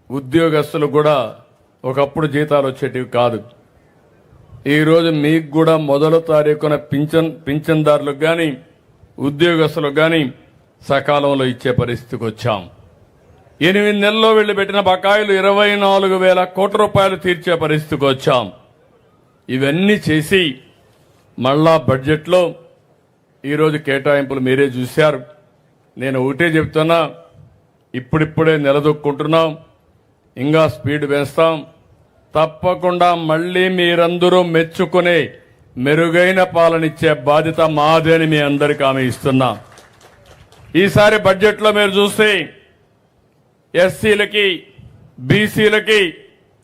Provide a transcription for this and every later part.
ఉద్యోగస్తులు కూడా ఒకప్పుడు జీతాలు వచ్చేటివి కాదు. ఈరోజు మీకు కూడా మొదటి తారీఖున పింఛన్దారులకు కానీ ఉద్యోగస్తులకు కానీ సకాలంలో ఇచ్చే పరిస్థితికి వచ్చాం. 8 నెలల్లో వీళ్ళు పెట్టిన బకాయిలు 24,000 కోట్ల రూపాయలు తీర్చే పరిస్థితికి వచ్చాం. ఇవన్నీ చేసి మళ్ళా బడ్జెట్లో ఈరోజు కేటాయింపులు మీరే చూశారు. నేను ఒకటే చెప్తున్నా, ఇప్పుడిప్పుడే నిలదొక్కుంటున్నాం, ఇంకా స్పీడ్ వేస్తాం. తప్పకుండా మళ్ళీ మీరందరూ మెచ్చుకునే మెరుగైన పాలనిచ్చే బాధ్యత మాది అని మీ అందరికీ హామీ ఇస్తున్నా. ఈసారి బడ్జెట్లో మీరు చూస్తే ఎస్సీలకి బీసీలకి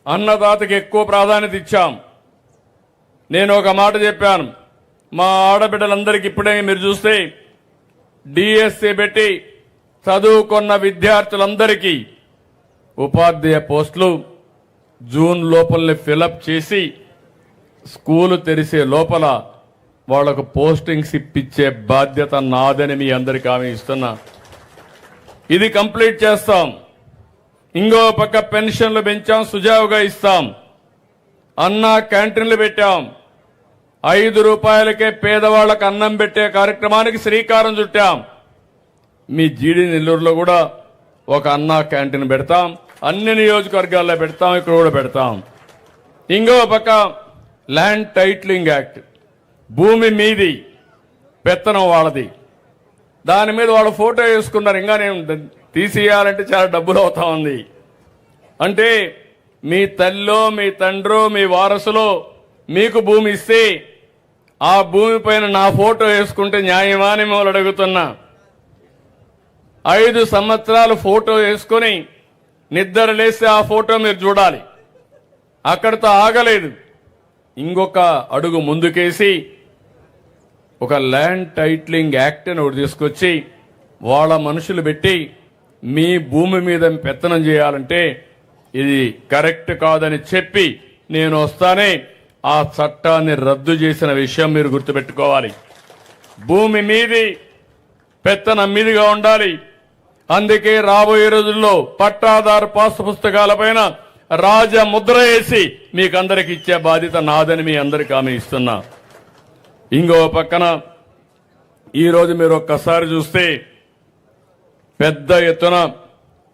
అన్నదాతకి ఎక్కువ ప్రాధాన్యత ఇచ్చాం. నేను ఒక మాట చెప్పాను, మా ఆడబిడ్డలందరికీ ఇప్పుడే మీరు చూస్తే డిఎస్సి పెట్టి చదువుకున్న విద్యార్థులందరికీ ఉపాధ్యాయ పోస్టులు జూన్ లోపలనే ఫిలప్ చేసి స్కూలు తెరిసే లోపల వాళ్లకు పోస్టింగ్స్ ఇప్పించే బాధ్యత నాదని మీ అందరికీ హామీ ఇస్తున్నా. ఇది కంప్లీట్ చేస్తాం. ఇంకో పక్క పెన్షన్లు పెంచాం, సుజావుగా ఇస్తాం. అన్నా క్యాంటీన్లు పెట్టాం. 5 రూపాయలకే పేదవాళ్లకు అన్నం పెట్టే కార్యక్రమానికి శ్రీకారం చుట్టాం. మీ జీడి నెల్లూరులో కూడా ఒక అన్నా క్యాంటీన్ పెడతాం. అన్ని నియోజకవర్గాల్లో పెడతాం, ఇక్కడ కూడా పెడతాం. ఇంకో పక్క ల్యాండ్ టైటిలింగ్ యాక్ట్, భూమి మీది పెత్తనం వాళ్ళది, దాని మీద వాళ్ళు ఫోటో వేసుకున్నారు. ఇంకా నేను తీసేయాలంటే చాలా డబ్బులు అవుతా ఉంది. అంటే మీ తల్లో మీ తండ్రో మీ వారసులో మీకు భూమి ఇస్తే ఆ భూమి పైన నా ఫోటో వేసుకుంటే న్యాయమా అని మిమ్మల్ని అడుగుతున్నా. 5 సంవత్సరాలు ఫోటో వేసుకొని నిద్ర లేస్తే ఆ ఫోటో మీరు చూడాలి. అక్కడితో ఆగలేదు, ఇంకొక అడుగు ముందుకేసి ఒక ల్యాండ్ టైటిలింగ్ యాక్ట్ అని ఒకటి తీసుకొచ్చి వాళ్ళ మనుషులు పెట్టి మీ భూమి మీద పెత్తనం చేయాలంటే ఇది కరెక్ట్ కాదని చెప్పి నేను వస్తానే ఆ చట్టాన్ని రద్దు చేసిన విషయం మీరు గుర్తుపెట్టుకోవాలి. భూమి మీది పెత్తనం మీదిగా ఉండాలి. అందుకే రాబోయే రోజుల్లో పట్టాదారు పాస్ పుస్తకాలపైన రాజముద్ర వేసి మీకందరికి ఇచ్చే బాధ్యత నాదని మీ అందరికీ హామీ ఇస్తున్నా. ఇంకో పక్కన ఈరోజు మీరు ఒక్కసారి చూస్తే పెద్ద ఎత్తున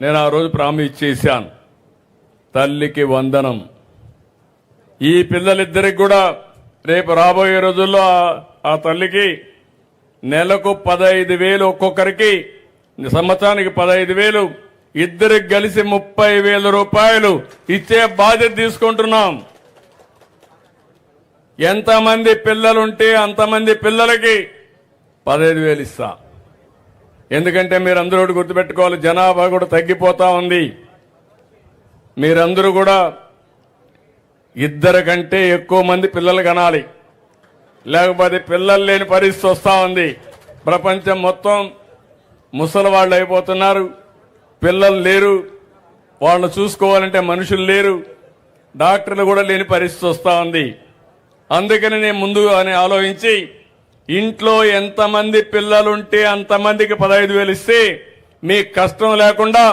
నేను ఆ రోజు ప్రామిస్ చేశాను, తల్లికి వందనం. ఈ పిల్లలిద్దరికి కూడా రేపు రాబోయే రోజుల్లో ఆ తల్లికి నెలకు 15,000 ఒక్కొక్కరికి, సంవత్సరానికి 15,000, ఇద్దరికి కలిసి 30,000 రూపాయలు ఇచ్చే బాధ్యత తీసుకుంటున్నాం. ఎంతమంది పిల్లలుంటే అంతమంది పిల్లలకి 15,000 ఇస్తా. ఎందుకంటే మీరందరూ కూడా గుర్తుపెట్టుకోవాలి, జనాభా కూడా తగ్గిపోతా ఉంది. మీరందరూ కూడా 2 కంటే ఎక్కువ మంది పిల్లలు కనాలి, లేకపోతే పిల్లలు లేని పరిస్థితి వస్తా ఉంది. ప్రపంచం మొత్తం ముసలి వాళ్ళు అయిపోతున్నారు, పిల్లలు లేరు, వాళ్ళను చూసుకోవాలంటే మనుషులు లేరు, డాక్టర్లు కూడా లేని పరిస్థితి వస్తా ఉంది. అందుకని నేను ముందు అని ఆలోచించి ఇంట్లో ఎంతమంది పిల్లలుంటే అంతమందికి 15,000 ఇస్తే మీకు కష్టం లేకుండా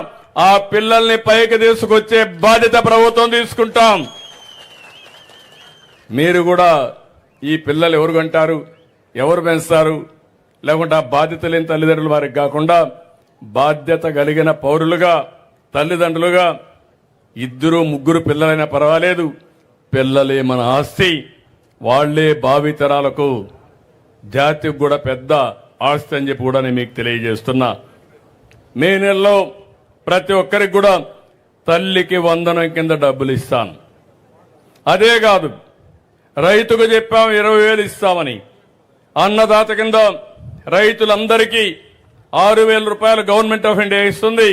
ఆ పిల్లల్ని పైకి తీసుకొచ్చే బాధ్యత ప్రభుత్వం తీసుకుంటాం. మీరు కూడా ఈ పిల్లలు ఎవరు కంటారు, ఎవరు పెంచుతారు, లేకుంటే ఆ బాధ్యత లేని తల్లిదండ్రుల వారికి కాకుండా బాధ్యత కలిగిన పౌరులుగా తల్లిదండ్రులుగా 2, 3 పిల్లలైనా పర్వాలేదు, పిల్లలే మన ఆస్తి. వాళ్లే భావితరాలకు జాతికి కూడా పెద్ద ఆస్తి అని చెప్పి కూడా నేను మీకు తెలియజేస్తున్నా. మే నెలలో ప్రతి ఒక్కరికి కూడా తల్లికి వందనం కింద డబ్బులు ఇస్తాను. అదే కాదు, రైతుకు చెప్పాం 20,000 ఇస్తామని. అన్నదాత కింద రైతులందరికీ 6,000 రూపాయలు గవర్నమెంట్ ఆఫ్ ఇండియా ఇస్తుంది.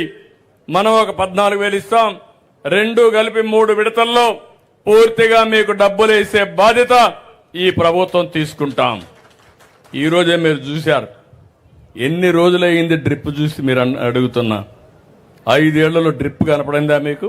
మనం ఒక 14,000 ఇస్తాం. 2 కలిపి 3 విడతల్లో పూర్తిగా మీకు డబ్బులు వేసే బాధ్యత ఈ ప్రభుత్వం తీసుకుంటాం. ఈ రోజే మీరు చూశారు, ఎన్ని రోజులైంది డ్రిప్ చూసి మీరు అడుగుతున్నా. 5 ఏళ్లలో డ్రిప్ కనపడిందా మీకు?